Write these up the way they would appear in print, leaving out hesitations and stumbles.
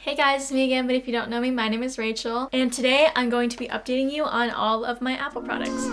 Hey guys, it's me again, but if you don't know me, my name is Rachel, and today I'm going to be updating you on all of my Apple products.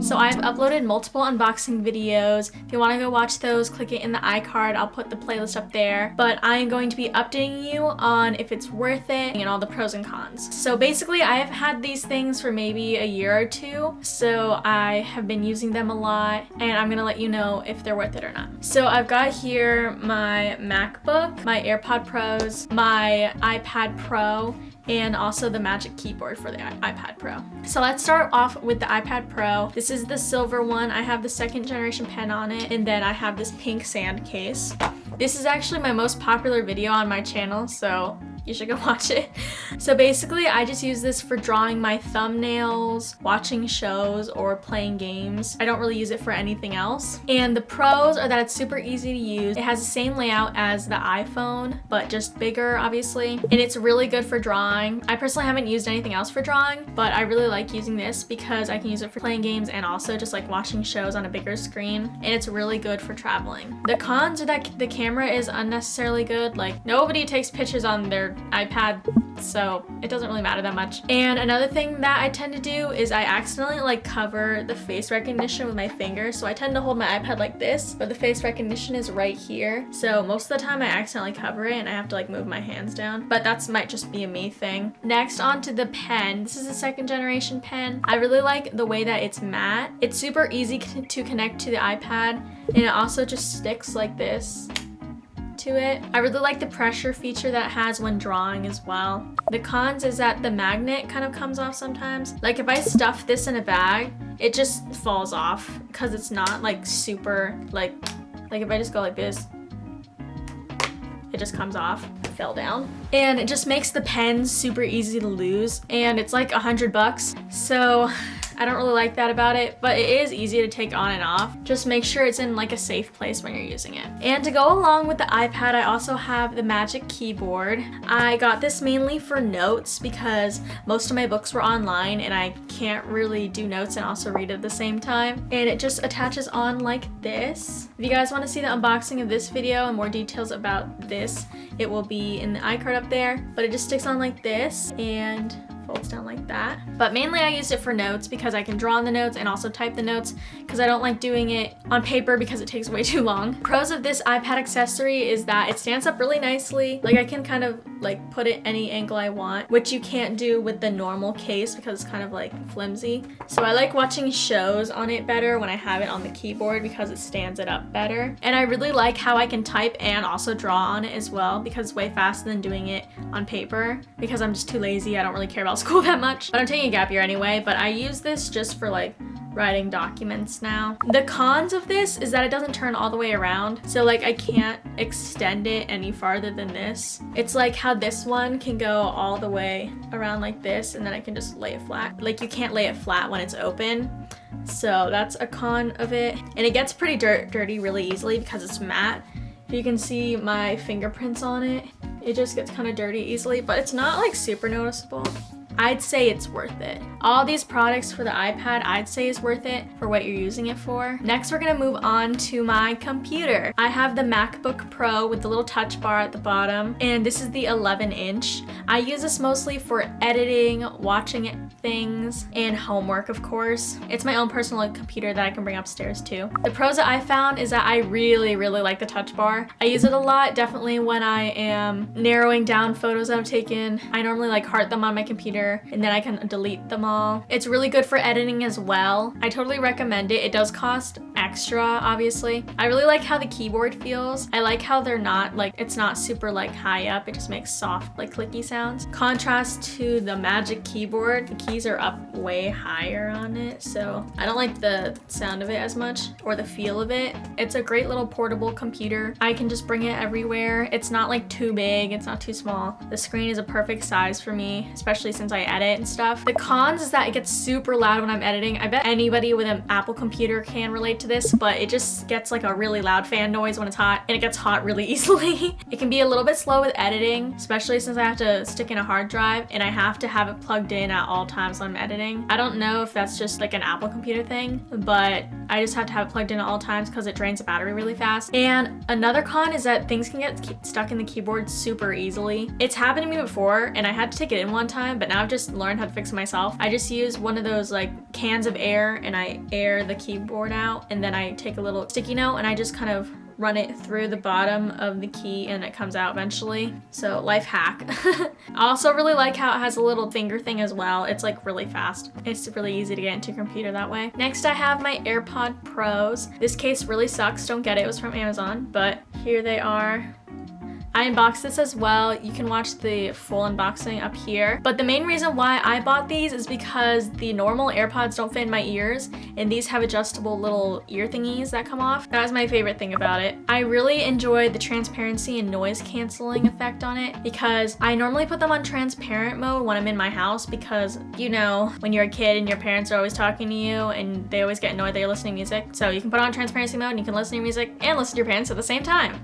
So I've uploaded multiple unboxing videos. If you want to go watch those, click it in the iCard. I'll put the playlist up there. But I am going to be updating you on if it's worth it and all the pros and cons. So basically, I have had these things for maybe a year or two. So I have been using them a lot, and I'm gonna let you know if they're worth it or not. So I've got here my MacBook, my AirPod Pros, my iPad Pro, and also the Magic Keyboard for the iPad Pro. So let's start off with the iPad Pro. This is the silver one. I have the second generation pen on it, and then I have this pink sand case. This is actually my most popular video on my channel, so you should go watch it. So basically, I just use this for drawing my thumbnails, watching shows, or playing games. I don't really use it for anything else. And the pros are that it's super easy to use. It has the same layout as the iPhone, but just bigger, obviously. And it's really good for drawing. I personally haven't used anything else for drawing, but I really like using this because I can use it for playing games and also just like watching shows on a bigger screen. And it's really good for traveling. The cons are that the camera is unnecessarily good. Like, nobody takes pictures on their iPad, so it doesn't really matter that much. And another thing that I tend to do is I accidentally like cover the face recognition with my finger. So I tend to hold my iPad like this, but the face recognition is right here. So most of the time I accidentally cover it and I have to like move my hands down, but that's might just be a me thing. Next, on to the pen. This is a second generation pen. I really like the way that it's matte. It's super easy to connect to the iPad, and it also just sticks like this to it. I really like the pressure feature that it has when drawing as well. The cons is that the magnet kind of comes off sometimes. Like if I stuff this in a bag, it just falls off because it's not like super like if I just go like this, it just comes off. It fell down. And it just makes the pen super easy to lose, and it's like $100. So I don't really like that about it, but it is easy to take on and off. Just make sure it's in like a safe place when you're using it. And to go along with the iPad, I also have the Magic Keyboard. I got this mainly for notes because most of my books were online and I can't really do notes and also read at the same time. And it just attaches on like this. If you guys want to see the unboxing of this video and more details about this, it will be in the iCard up there. But it just sticks on like this and folds down like that. But mainly I used it for notes because I can draw on the notes and also type the notes because I don't like doing it on paper because it takes way too long. Pros of this iPad accessory is that it stands up really nicely. Like I can kind of like put it any angle I want, which you can't do with the normal case because it's kind of like flimsy. So I like watching shows on it better when I have it on the keyboard because it stands it up better. And I really like how I can type and also draw on it as well because it's way faster than doing it on paper because I'm just too lazy. I don't really care about school that much, but I'm taking a gap year anyway. But I use this just for like writing documents now. The cons of this is that it doesn't turn all the way around, so like I can't extend it any farther than this. It's like how this one can go all the way around like this, and then I can just lay it flat. Like you can't lay it flat when it's open, so that's a con of it. And it gets pretty dirty really easily because it's matte. If you can see my fingerprints on it, it just gets kind of dirty easily, but it's not like super noticeable. I'd say it's worth it. All these products for the iPad, I'd say is worth it for what you're using it for. Next, we're gonna move on to my computer. I have the MacBook Pro with the little touch bar at the bottom, and this is the 11-inch. I use this mostly for editing, watching things, and homework, of course. It's my own personal computer that I can bring upstairs too. The pros that I found is that I really like the touch bar. I use it a lot, definitely when I am narrowing down photos I've taken. I normally like heart them on my computer, and then I can delete them all. It's really good for editing as well. I totally recommend it. It does cost extra, obviously. I really like how the keyboard feels. I like how they're not like, it's not super like high up. It just makes soft like clicky sounds. Contrast to the Magic Keyboard, the keys are up way higher on it, so I don't like the sound of it as much or the feel of it. It's a great little portable computer. I can just bring it everywhere. It's not like too big, it's not too small. The screen is a perfect size for me, especially since I I edit and stuff. The cons is that it gets super loud when I'm editing. I bet anybody with an Apple computer can relate to this, but it just gets like a really loud fan noise when it's hot, and it gets hot really easily. It can be a little bit slow with editing, especially since I have to stick in a hard drive and I have to have it plugged in at all times when I'm editing. I don't know if that's just like an Apple computer thing, but I just have to have it plugged in at all times because it drains the battery really fast. And another con is that things can get stuck in the keyboard super easily. It's happened to me before and I had to take it in one time, but now I've just learned how to fix it myself. I just use one of those like cans of air and I air the keyboard out, and then I take a little sticky note and I just kind of run it through the bottom of the key and it comes out eventually. So life hack. I also really like how it has a little finger thing as well. It's like really fast. It's really easy to get into your computer that way. Next I have my AirPod Pros. This case really sucks, don't get it. It was from Amazon, but here they are. I unboxed this as well. You can watch the full unboxing up here. But the main reason why I bought these is because the normal AirPods don't fit in my ears, and these have adjustable little ear thingies that come off. That was my favorite thing about it. I really enjoyed the transparency and noise canceling effect on it because I normally put them on transparent mode when I'm in my house because, you know, when you're a kid and your parents are always talking to you and they always get annoyed that you're listening to music. So you can put on transparency mode and you can listen to your music and listen to your parents at the same time.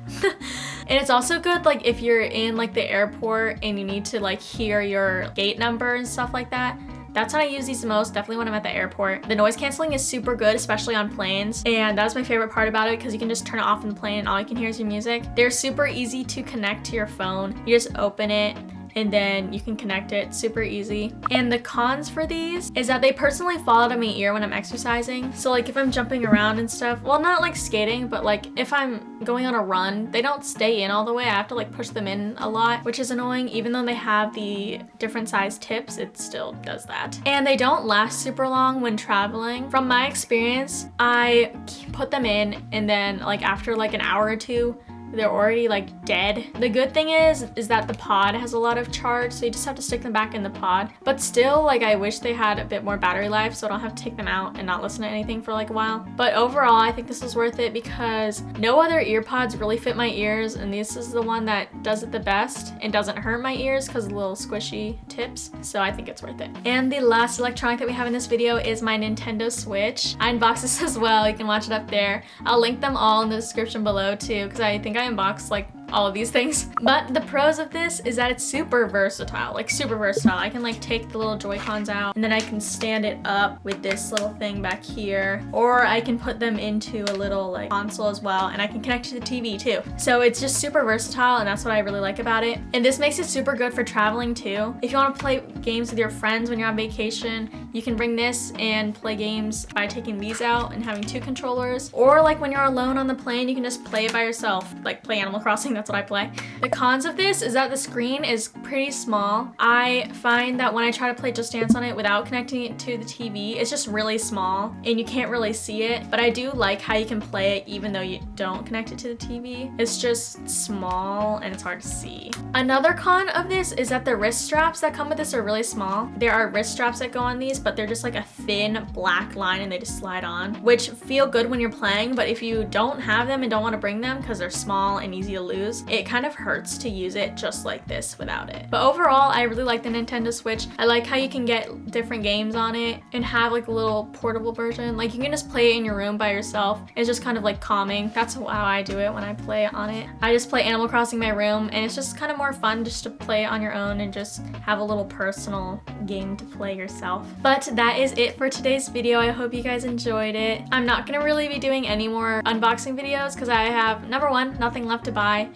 And it's also good like if you're in like the airport and you need to like hear your gate number and stuff like that. That's when I use these the most, definitely when I'm at the airport. The noise canceling is super good, especially on planes. And that was my favorite part about it because you can just turn it off in the plane and all you can hear is your music. They're super easy to connect to your phone. You just open it and then you can connect it, super easy. And the cons for these is that they personally fall out of my ear when I'm exercising. So like if I'm jumping around and stuff, well, not like skating, but like if I'm going on a run, they don't stay in all the way. I have to like push them in a lot, which is annoying. Even though they have the different size tips, it still does that. And they don't last super long when traveling. From my experience, I put them in and then like after like an hour or two, they're already like dead. The good thing is that the pod has a lot of charge, so you just have to stick them back in the pod. But still, like I wish they had a bit more battery life so I don't have to take them out and not listen to anything for like a while. But overall, I think this was worth it because no other ear pods really fit my ears, and this is the one that does it the best and doesn't hurt my ears because of the little squishy tips. So I think it's worth it. And the last electronic that we have in this video is my Nintendo Switch. I unboxed this as well. You can watch it up there. I'll link them all in the description below too because I think I unboxed like all of these things. But the pros of this is that it's super versatile, like super versatile. I can like take the little Joy-Cons out and then I can stand it up with this little thing back here, or I can put them into a little like console as well, and I can connect to the TV too. So it's just super versatile, and that's what I really like about it. And this makes it super good for traveling too. If you want to play games with your friends when you're on vacation, you can bring this and play games by taking these out and having 2 controllers, or like when you're alone on the plane, you can just play it by yourself, like play Animal Crossing. That's what I play. The cons of this is that the screen is pretty small. I find that when I try to play Just Dance on it without connecting it to the TV, it's just really small and you can't really see it. But I do like how you can play it even though you don't connect it to the TV. It's just small and it's hard to see. Another con of this is that the wrist straps that come with this are really small. There are wrist straps that go on these, but they're just like a thin black line and they just slide on, which feel good when you're playing. But if you don't have them and don't want to bring them because they're small and easy to lose, it kind of hurts to use it just like this without it. But overall, I really like the Nintendo Switch. I like how you can get different games on it and have like a little portable version. Like you can just play it in your room by yourself. It's just kind of like calming. That's how I do it when I play on it. I just play Animal Crossing in my room, and it's just kind of more fun just to play it on your own and just have a little personal game to play yourself. But that is it for today's video. I hope you guys enjoyed it. I'm not gonna really be doing any more unboxing videos because I have, number one, nothing left to buy,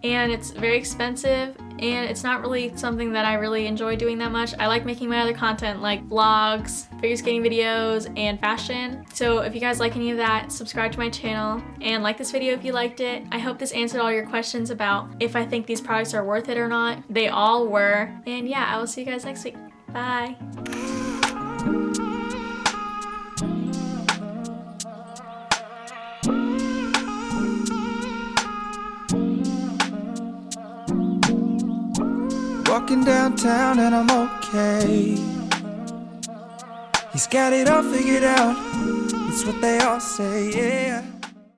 and it's very expensive, and it's not really something that I really enjoy doing that much. I like making my other content like vlogs, figure skating videos, and fashion. So if you guys like any of that, subscribe to my channel and like this video if you liked it. I hope this answered all your questions about if I think these products are worth it or not. They all were. And yeah, I will see you guys next week. Bye. Walking downtown and I'm okay. He's got it all figured out. It's what they all say, yeah.